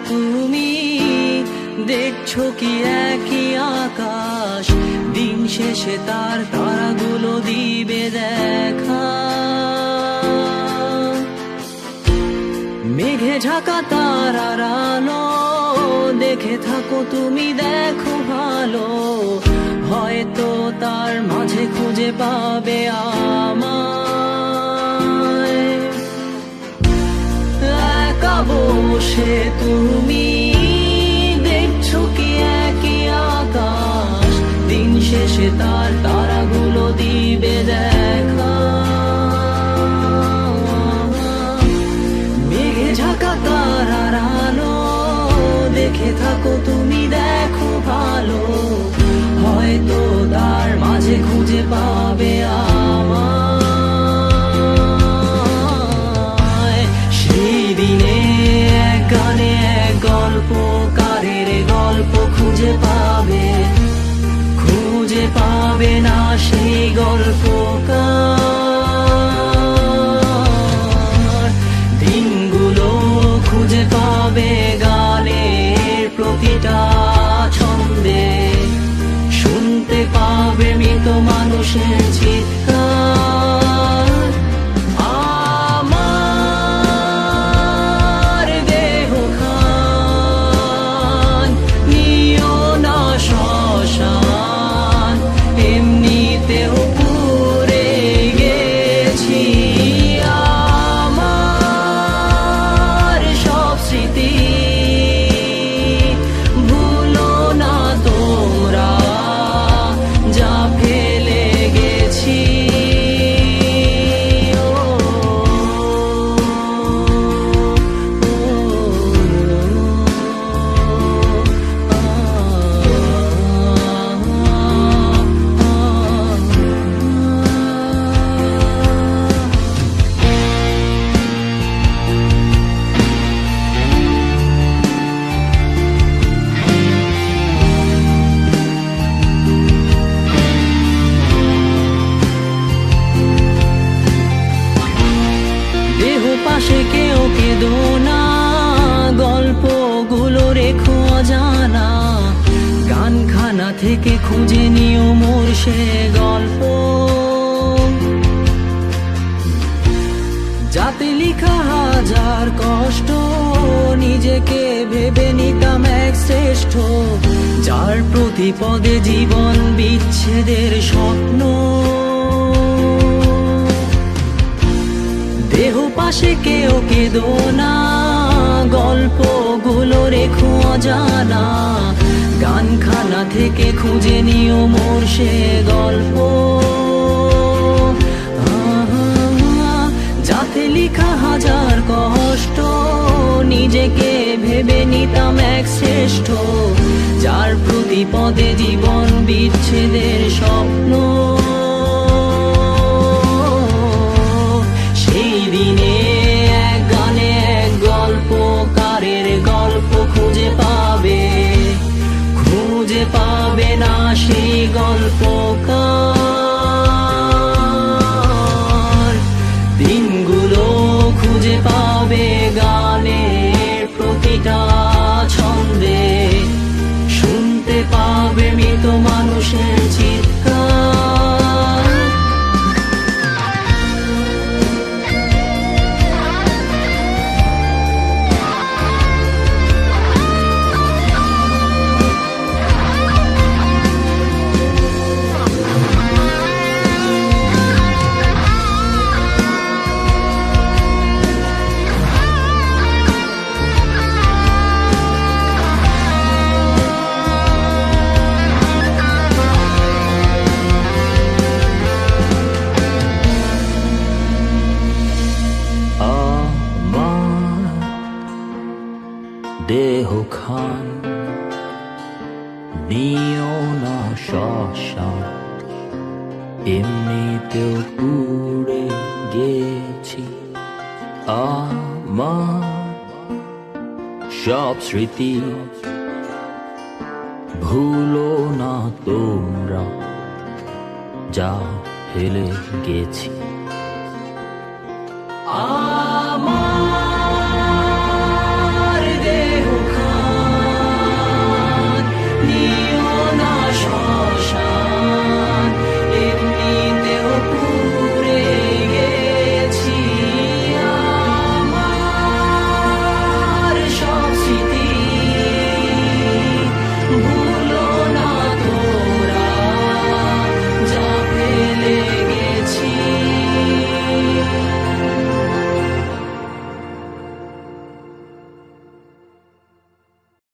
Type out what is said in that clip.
তুমি দেখছো কি একই আকাশ, দিন শেষে তার তারাগুলো দিবে দেখা। মেঘে ঢাকা তারার আলো দেখে থাকো তুমি, দেখো ভালো, হয়তো তার মাঝে খুঁজে পাবে আমায়। একা বসে তুমি দেখছো কি একই আকাশ, দিন শেষে তার তারাগুলো দিবে দেখা। মেঘে ঢাকা তারার আলো দেখে থাকো তুমি, দেখো ভালো, হয়তো তার মাঝে খুঁজে পাবে আমায়। সেই দিনে এক গানে এক গল্পকারের গল্প খুঁজে পাবে, খুঁজে পাবে না সেই গল্পকার। দিনগুলো খুঁজে পাবে গানের প্রতিটা ছন্দে, শুনতে পাবে মৃত মানুষের চিৎকার। আমার দেহ খান নিও না শ্মশান, এমনিতেও পুড়ে গেছি। আমার সব স্মৃতি ভুলো না তোমরা, যা ফেলে গেছি। পাশে কেউ কেঁদো না, গল্পগুলো রেখো অজানা, গানখানা থেকে খুঁজে নিও মোর সে গল্প, যাতে লিখা হাজার কষ্ট নিজেকে ভেবে নিতাম এক শ্রেষ্ঠ, যার প্রতি পদে জীবন বিচ্ছেদের স্বপ্ন। দেহ পাশে কেউ কেঁদো না, গল্পগুলো রেখো অজানা, গানখানা থেকে খুঁজে নিও মোর সে গল্প, যাতে লিখা হাজার কষ্ট নিজেকে ভেবে নিতাম এক শ্রেষ্ঠ, যার প্রতি পদে জীবন বিচ্ছেদের স্বপ্ন। সেই দিনে এক গানে এক গল্পকারের গল্প খুঁজে পাবে, খুঁজে পাবে না সেই গল্পকার। দিনগুলো খুঁজে পাবে গানের প্রতিটা ছন্দে, শুনতে পাবে মৃত মানুষের চিৎকার। দেহ খান নিও না শ্মশান, এমনিতেও পুড়ে গেছি। আমার সব স্মৃতি ভুলো না তোমরা, যা ফেলে গেছি।